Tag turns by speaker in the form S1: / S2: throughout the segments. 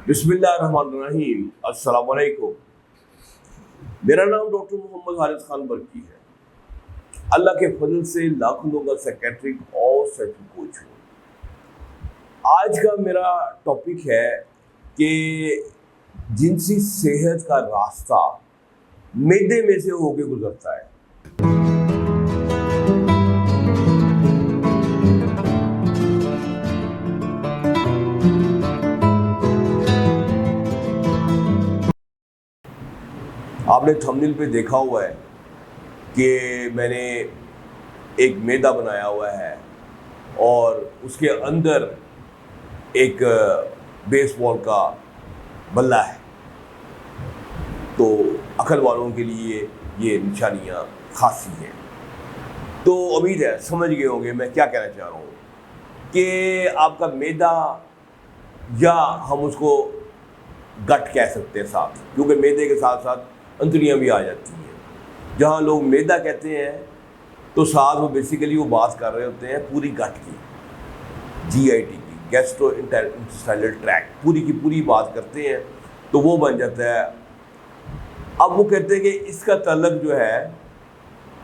S1: बिस्मिल्लाहिर्रहमानिर्रहीम। अस्सलाम वालेकुम। मेरा नाम डॉक्टर मोहम्मद हारिस खान बरकी है। अल्लाह के फजल से लाखों लोगों का साइकेट्रिक और सेक्स कोच हूँ। आज का मेरा टॉपिक है कि जिनसी सेहत का रास्ता मैदे में से होके गुजरता है। आपने थंबनेल पे देखा हुआ है कि मैंने एक मैदा बनाया हुआ है और उसके अंदर एक बेसबॉल का बल्ला है। तो अकल वालों के लिए ये निशानियाँ खासी हैं। तो उम्मीद है समझ गए होंगे मैं क्या कहना चाह रहा हूँ कि आपका मैदा, या हम उसको गट कह सकते हैं साथ, क्योंकि मैदे के साथ साथ अंतड़ियाँ भी आ जाती हैं। जहाँ लोग मैदा कहते हैं तो साथ वो बेसिकली वो बात कर रहे होते हैं पूरी गट की, GIT की, गैस्ट्रोइंटेस्टाइनल ट्रैक्ट, पूरी की पूरी बात करते हैं। तो वो बन जाता है। अब वो कहते हैं कि इसका ताल्लुक जो है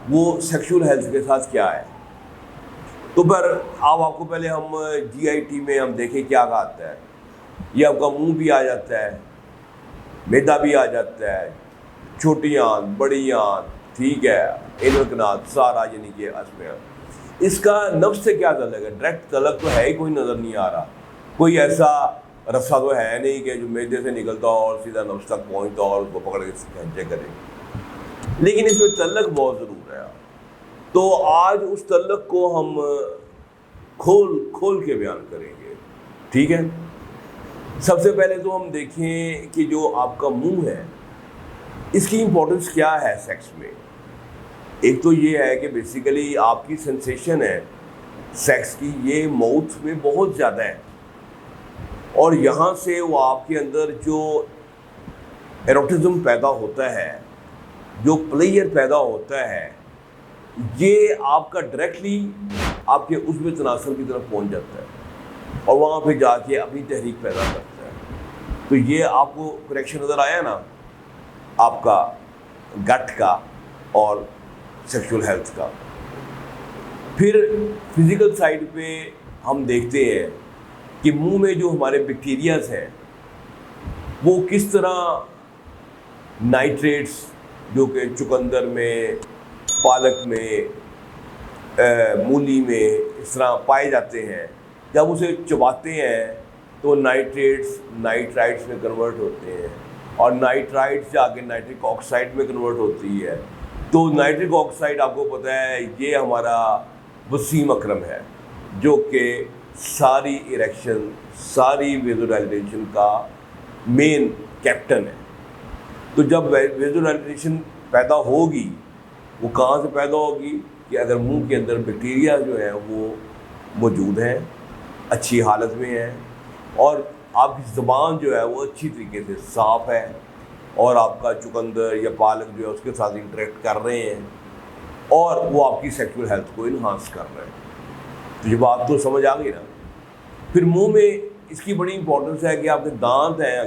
S1: वो सेक्सुअल हेल्थ के साथ क्या है। तो पर अब आपको पहले हम GIT में हम देखें क्या आता है। ये आपका मुंह भी आ जाता है, मैदा भी आ जाता है, छोटी आंत, बड़ी आंत, ठीक है, एनल कनाल, सारा यानी कि इसमें इसका नफ्स से क्या ताल्लुक है। डायरेक्ट ताल्लुक तो है ही कोई नज़र नहीं आ रहा। कोई ऐसा रस्सा तो है नहीं कि जो मैदे से निकलता हो और सीधा नफ्स तक पहुँचता और उसको पकड़ के खींचे करे, लेकिन इसमें ताल्लुक बहुत ज़रूर है। तो आज उस ताल्लुक को हम खोल के बयान करेंगे, ठीक है। सबसे पहले तो हम देखें कि जो आपका मुंह है इसकी इम्पोर्टेंस क्या है सेक्स में। एक तो ये है कि बेसिकली आपकी सेंसेशन है सेक्स की, ये माउथ में बहुत ज़्यादा है और यहाँ से वो आपके अंदर जो एरोटिज्म पैदा होता है, जो प्लेयर पैदा होता है, ये आपका डायरेक्टली आपके उसमें तनासर की तरफ पहुँच जाता है और वहाँ पे जाके अपनी तहरीक पैदा करता है। तो ये आपको कनेक्शन नज़र आया ना आपका गट का और सेक्सुअल हेल्थ का। फिर फिज़िकल साइड पे हम देखते हैं कि मुंह में जो हमारे बैक्टीरियाज हैं वो किस तरह नाइट्रेट्स जो कि चुकंदर में, पालक में, मूली में इस तरह पाए जाते हैं, जब उसे चबाते हैं तो नाइट्रेट्स नाइट्राइट्स में कन्वर्ट होते हैं और नाइट्राइट्स जाके नाइट्रिक ऑक्साइड में कन्वर्ट होती है। तो नाइट्रिक ऑक्साइड आपको पता है ये हमारा वसीम अकरम है जो कि सारी इरेक्शन, सारी विजुअलाइजेशन का मेन कैप्टन है। तो जब विजुअलाइजेशन पैदा होगी वो कहाँ से पैदा होगी कि अगर मुंह के अंदर बैक्टीरिया जो है वो मौजूद हैं, अच्छी हालत में है और आपकी ज़ुबान जो है वो अच्छी तरीके से साफ़ है और आपका चुकंदर या पालक जो है उसके साथ इंटरेक्ट कर रहे हैं और वो आपकी सेक्सुअल हेल्थ को इन्हांस कर रहे हैं। तो ये बात तो समझ आ गई ना। फिर मुंह में इसकी बड़ी इंपॉर्टेंस है कि आपके दांत हैं,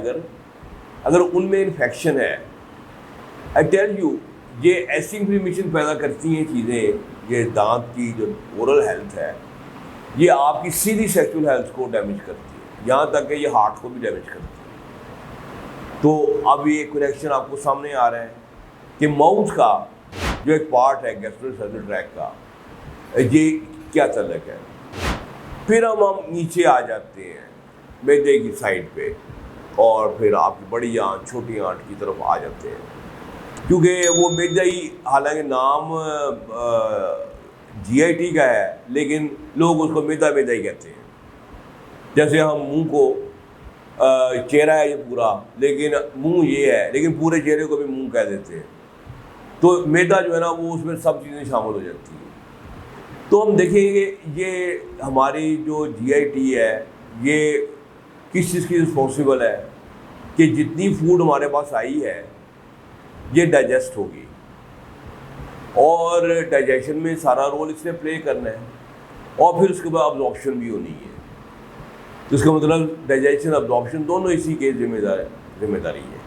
S1: अगर उनमें इन्फेक्शन है, आई टेल यू, ये ऐसी इन्फ्लेमेशन पैदा करती हैं चीज़ें, ये दांत की जो ओरल हेल्थ है ये आपकी सीधी सेक्सुअल हेल्थ को डैमेज करती है, यहाँ तक कि ये हार्ट को भी डैमेज करती है। तो अब ये कनेक्शन आपको सामने आ रहा है कि माउथ का जो एक पार्ट है गैस्ट्रोइंटेस्टाइनल ट्रैक्ट का, ये क्या ताल्लुक है। फिर हम नीचे आ जाते हैं मैदे की साइड पे और फिर आपकी बड़ी आंत, छोटी आंत की तरफ आ जाते हैं, क्योंकि वो मैदा ही, हालांकि नाम GIT का है लेकिन लोग उसको मैदा मैदा ही कहते हैं। जैसे हम मुंह को चेहरा है ये पूरा, लेकिन मुंह ये है, लेकिन पूरे चेहरे को भी मुंह कह देते हैं। तो मैदा जो है ना वो उसमें सब चीज़ें शामिल हो जाती हैं। तो हम देखेंगे ये हमारी जो GIT है ये किस चीज़ की रिस्पॉन्सिबल है कि जितनी फूड हमारे पास आई है ये डाइजेस्ट होगी और डाइजेशन में सारा रोल इसने प्ले करना है और फिर उसके बाद अब्जॉर्प्शन भी होनी है। तो इसका मतलब डाइजेशन अब्जॉर्प्शन दोनों इसी के जिम्मेदारी है।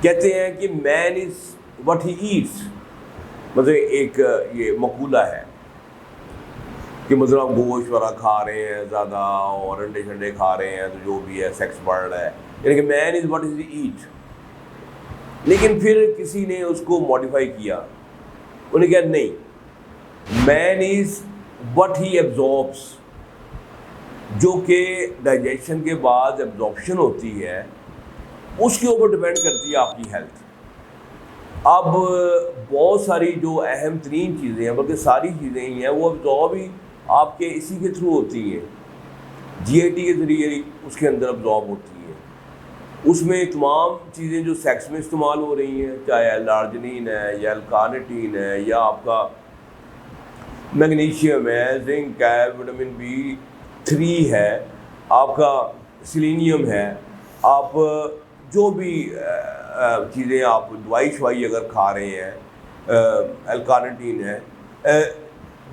S1: कहते हैं कि man is what he eats, मतलब एक ये मकूला है कि मतलब आप गोश्त वगैरह खा रहे हैं ज़्यादा और अंडे शंडे खा रहे हैं तो जो भी है सेक्स बढ़ रहा है, यानी कि man is what is eat. लेकिन फिर किसी ने उसको मॉडिफाई किया, उन्हें कहा नहीं, man is what he absorbs, जो कि डाइजेशन के बाद एब्जॉर्प्शन होती है उसके ऊपर डिपेंड करती है आपकी हेल्थ। अब बहुत सारी जो अहम तरीन चीज़ें हैं, बल्कि सारी चीज़ें ही हैं, वो अब्जॉर्ब ही आपके इसी के थ्रू होती हैं, जीआईटी के ज़रिए उसके अंदर अब्जॉर्ब होती हैं। उसमें तमाम चीज़ें जो सेक्स में इस्तेमाल हो रही हैं, चाहे एल-आर्जिनिन है या एल-कार्निटीन है या आपका मैग्नीशियम है, जिंक है, विटामिन B3 है, आपका सेलेनियम है, आप जो भी चीज़ें आप दवाई शवाई अगर खा रहे हैं, एल-कार्निटीन है,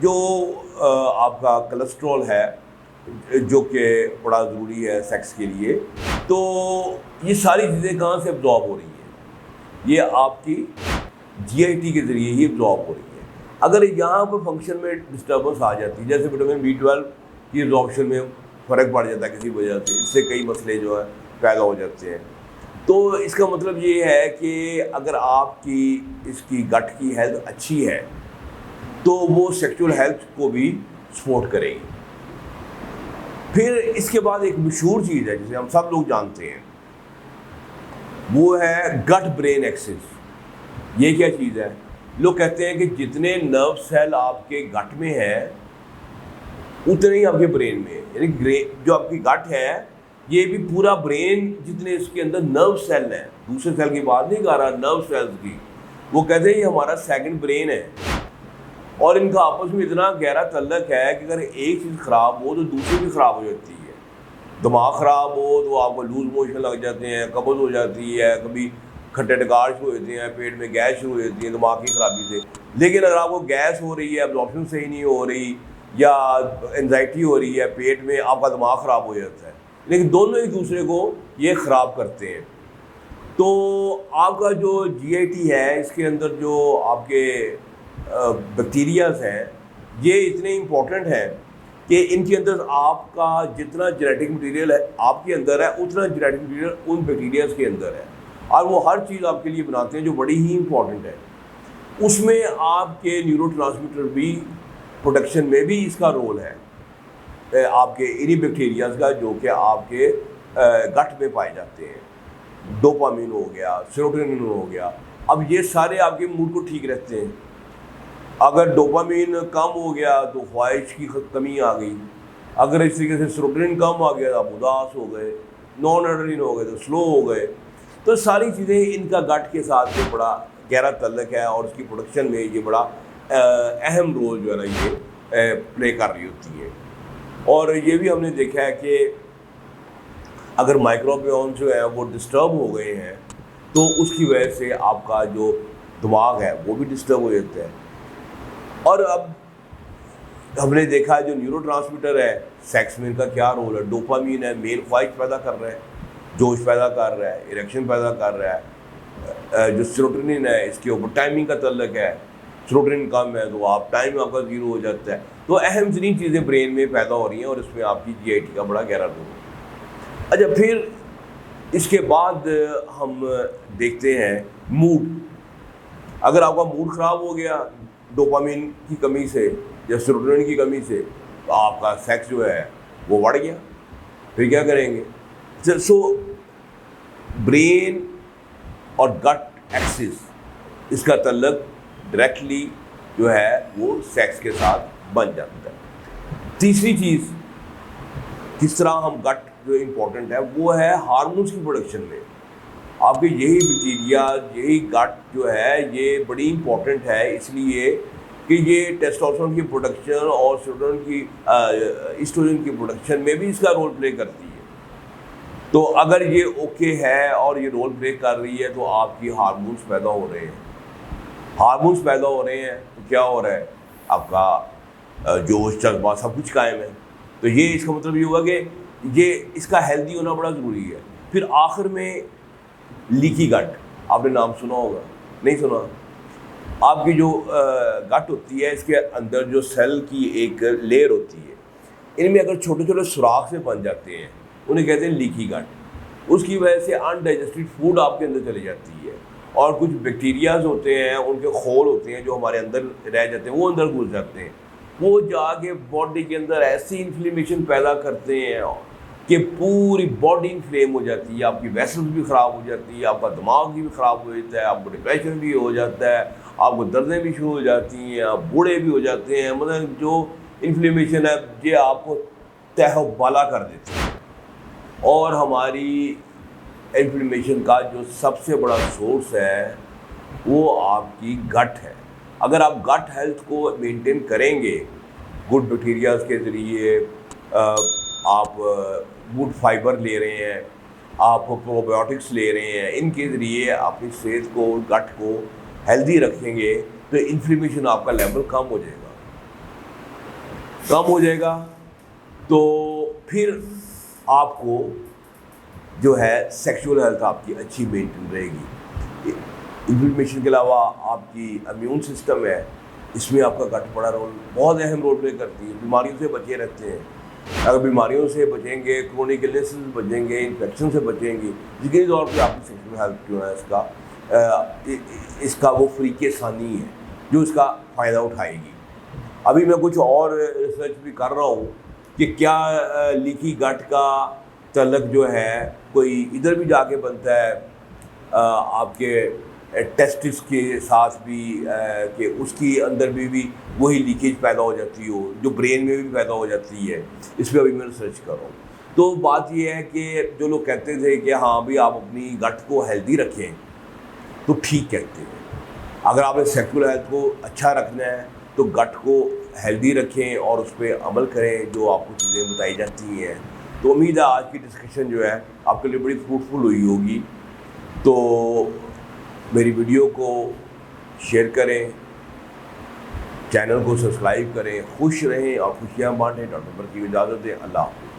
S1: जो आपका कोलेस्ट्रॉल है जो कि बड़ा ज़रूरी है सेक्स के लिए, तो ये सारी चीज़ें कहाँ से अब्जॉर्ब हो रही हैं? ये आपकी जीआईटी के ज़रिए ही अब्जॉर्ब हो रही है। अगर यहाँ पर फंक्शन में डिस्टर्बेंस आ जाती है, जैसे विटामिन B12 की अब्जॉर्प्शन में फ़र्क पड़ जाता है किसी वजह से, इससे कई मसले जो है पैदा हो जाते हैं। तो इसका मतलब ये है कि अगर आपकी इसकी गट की हेल्थ अच्छी है तो वो सेक्सुअल हेल्थ को भी सपोर्ट करेगी। फिर इसके बाद एक मशहूर चीज़ है जिसे हम सब लोग जानते हैं, वो है गट ब्रेन एक्सिस। ये क्या चीज़ है? लोग कहते हैं कि जितने नर्व सेल आपके गट में है उतने ही आपके ब्रेन में है, यानी जो आपकी गट है ये भी पूरा ब्रेन, जितने इसके अंदर नर्व सेल हैं, दूसरे सेल की बात नहीं कर रहा, नर्व सेल्स की, वो कहते हैं ये हमारा सेकंड ब्रेन है और इनका आपस में इतना गहरा तल्लक है कि अगर एक चीज़ ख़राब हो तो दूसरी भी ख़राब हो जाती है। दिमाग ख़राब हो तो आपको लूज मोशन लग जाते हैं, कब्ज़ हो जाती है, कभी खट्टे डकार शुरू होते हैं, पेट में गैस शुरू हो जाती है दिमाग की ख़राबी से। लेकिन अगर आपको गैस हो रही है, एब्जॉर्प्शन सही नहीं हो रही या एंजाइटी हो रही है पेट में, आपका दिमाग ख़राब हो जाता है। लेकिन दोनों एक दूसरे को ये ख़राब करते हैं। तो आपका जो जीआईटी है, इसके अंदर जो आपके बैक्टीरियाज हैं, ये इतने इम्पोर्टेंट हैं कि इनके अंदर आपका जितना जेनेटिक मटेरियल है आपके अंदर है, उतना जेनेटिक मटेरियल उन बैक्टीरियाज के अंदर है, और वो हर चीज़ आपके लिए बनाते हैं जो बड़ी ही इम्पोर्टेंट है। उसमें आपके न्यूरोट्रांसमीटर भी प्रोडक्शन में भी इसका रोल है, आपके इन्हीं बैक्टीरियाज का जो कि आपके गट में पाए जाते हैं। डोपामिन हो गया, सेरोटोनिन हो गया। अब ये सारे आपके मूड को ठीक रखते हैं। अगर डोपामिन कम हो गया तो ख्वाहिश की कमी आ गई, अगर इस तरीके से सेरोटोनिन कम आ गया तो आप उदास हो गए, नॉन एड्रेनलिन हो गए तो स्लो हो गए। तो सारी चीज़ें इनका गट के साथ में बड़ा गहरा तल्लक है और उसकी प्रोडक्शन में ये बड़ा अहम रोल जो है ना ये प्ले कर रही होती है। और ये भी हमने देखा है कि अगर माइक्रोबायोम जो है वो डिस्टर्ब हो गए हैं तो उसकी वजह से आपका जो दिमाग है वो भी डिस्टर्ब हो जाता है। और अब हमने देखा है जो न्यूरोट्रांसमीटर है सेक्स में, इनका क्या रोल है? डोपामीन है, मेल ख्वाहिश पैदा कर रहा है, जोश पैदा कर रहा है, इरेक्शन पैदा कर रहा है। जो सेरोटोनिन है इसके ऊपर टाइमिंग का तल्लक है, सेरोटोनिन कम है तो आप टाइम आपका ज़ीरो हो जाता है। तो अहम तरीन चीज़ें ब्रेन में पैदा हो रही हैं और इसमें आपकी जीआईटी का बड़ा गहरा रोल है। अच्छा, फिर इसके बाद हम देखते हैं मूड। अगर आपका मूड ख़राब हो गया डोपामिन की कमी से या सेरोटोनिन की कमी से, तो आपका सेक्स जो है वो बढ़ गया, फिर क्या करेंगे? सो ब्रेन और गट एक्सिस, इसका तल्लक डायरेक्टली जो है वो सेक्स के साथ बन जाता है। तीसरी चीज़ किस तरह हम गट जो इम्पोर्टेंट है वो है हार्मोन्स की प्रोडक्शन में। आपके यही बैक्टीरिया, यही गट जो है ये बड़ी इम्पोर्टेंट है, इसलिए कि ये टेस्टोस्टेरोन की प्रोडक्शन और सेरोटोनिन की एस्ट्रोजन की प्रोडक्शन में भी इसका रोल प्ले करती है। तो अगर ये ओके है और ये रोल प्ले कर रही है तो आपकी हार्मोन्स पैदा हो रहे हैं। हार्मोन्स पैदा हो रहे हैं तो क्या हो रहा है? आपका जोश, जज्बा सब कुछ कायम है। तो ये इसका मतलब ये हुआ कि ये इसका हेल्दी होना बड़ा ज़रूरी है। फिर आखिर में लीकी गट, आपने नाम सुना होगा, नहीं सुना? आपकी जो गट होती है, इसके अंदर जो सेल की एक लेयर होती है, इनमें अगर छोटे छोटे सुराख से बन जाते हैं, उन्हें कहते हैं लीकी गट। उसकी वजह से अनडाइजेस्टेड फूड आपके अंदर चली जाती है और कुछ बैक्टीरियाज होते हैं, उनके खोल होते हैं जो हमारे अंदर रह जाते हैं, वो अंदर घुस जाते हैं। वो जाके बॉडी के अंदर ऐसी इन्फ्लेमेशन पैदा करते हैं कि पूरी बॉडी इन्फ्लेम हो जाती है, आपकी वेसल्स भी ख़राब हो जाती है, आपका दिमाग भी ख़राब हो जाता है, आपको डिप्रेशन भी हो जाता है, आपको दर्दें भी शुरू हो जाती हैं, आप बूढ़े भी हो जाते हैं। मतलब जो इन्फ्लेमेशन है ये आपको तहबाला कर देती है। और हमारी इन्फ्लेमेशन का जो सबसे बड़ा सोर्स है वो आपकी गट है। अगर आप गट हेल्थ को मेंटेन करेंगे गुड बैक्टीरियाज के ज़रिए, आप गुड फाइबर ले रहे हैं, आप प्रोबायोटिक्स ले रहे हैं, इनके ज़रिए अपनी सेहत को, गट को हेल्दी रखेंगे तो इन्फ्लेमेशन आपका लेवल कम हो जाएगा। तो फिर आपको जो है सेक्सुअल हेल्थ आपकी अच्छी मेंटेन रहेगी। इन्फ्लेमेशन के अलावा आपकी इम्यून सिस्टम है, इसमें आपका गट बड़ा रोल, बहुत अहम रोल प्ले करती है। बीमारियों से बचे रहते हैं। अगर बीमारियों से बचेंगे, क्रोनिक इलनेस से बचेंगे, इन्फेक्शन से बचेंगे, यकीनी तौर पर आपकी सेक्सुअल हेल्थ जो है इसका वो फ्रीके सानी है जो इसका फ़ायदा उठाएगी। अभी मैं कुछ और रिसर्च भी कर रहा हूँ कि क्या लीकी गट का तलक जो है कोई इधर भी जाके बनता है आपके टेस्टिस के साथ भी, कि उसकी अंदर भी वही लीकेज पैदा हो जाती हो जो ब्रेन में भी पैदा हो जाती है। इस पर अभी मैं रिसर्च कर रहा हूँ। तो बात ये है कि जो लोग कहते थे कि हाँ भी आप अपनी गट को हेल्दी रखें, तो ठीक कहते हैं। अगर आपने सेक्सुअल हेल्थ को अच्छा रखना है तो गट को हेल्दी रखें और उस पर अमल करें जो आपको चीज़ें बताई जाती हैं। तो उम्मीद है आज की डिस्कशन जो है आपके लिए बड़ी फ्रूटफुल हुई होगी। तो मेरी वीडियो को शेयर करें, चैनल को सब्सक्राइब करें, खुश रहें और खुशियाँ बांटें। डॉक्टर पर की इजाज़त दें। अल्लाह हाफ़िज़।